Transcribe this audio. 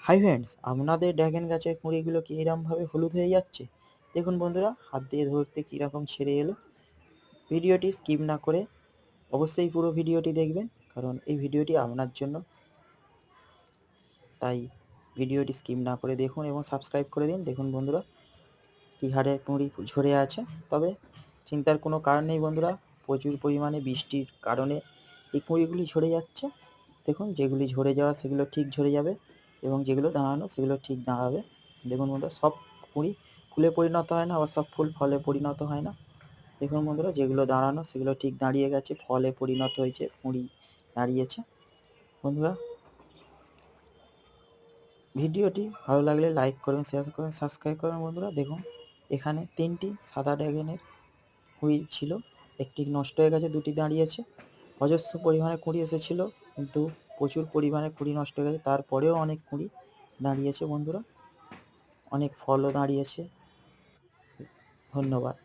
Hi friends, আপনাদের dragon গাছের কুঁড়িগুলো কি এরমভাবে হলুদ হয়ে যাচ্ছে? দেখুন বন্ধুরা, হাত দিয়ে ধরতে কীরকম ছেড়ে এলো। ভিডিওটি স্কিপ না করে অবশ্যই পুরো ভিডিওটি দেখবেন, কারণ এই ভিডিওটি আপনার জন্য। তাই ভিডিওটি স্কিপ না করে দেখুন এবং সাবস্ক্রাইব করে দিন। দেখুন বন্ধুরা, কী হারে কুঁড়ি ঝরে আছে। তবে চিন্তার কোনো কারণ নেই বন্ধুরা, প্রচুর পরিমাণে বৃষ্টির কারণে এই কুঁড়িগুলি ঝরে যাচ্ছে। দেখুন, যেগুলি ঝরে যাওয়া সেগুলো ঠিক ঝরে যাবে এবং যেগুলো দাঁড়ানো সেগুলো ঠিক দাঁড়াবে। দেখুন বন্ধুরা, সব কুঁড়ি ফুলে পরিণত হয় না, আবার সব ফুল ফলে পরিণত হয় না। দেখুন বন্ধুরা, যেগুলো দাঁড়ানো সেগুলো ঠিক দাঁড়িয়ে গেছে, ফলে পরিণত হয়েছে, কুঁড়ি দাঁড়িয়েছে। বন্ধুরা, ভিডিওটি ভালো লাগলে লাইক করবেন, শেয়ার করবেন, সাবস্ক্রাইব করবেন। বন্ধুরা দেখুন, এখানে 3টি সাদা ড্রাগনের কুঁড়ি ছিল, একটি নষ্ট হয়ে গেছে, 2টি দাঁড়িয়েছে। অজস্র পরিমাণে কুঁড়ি এসেছিলো, কিন্তু প্রচুর পরিমাণে কুঁড়ি নষ্ট হয়ে গেছে। তারপরেও অনেক কুঁড়ি দাঁড়িয়েছে বন্ধুরা, অনেক ফলও দাঁড়িয়েছে। ধন্যবাদ।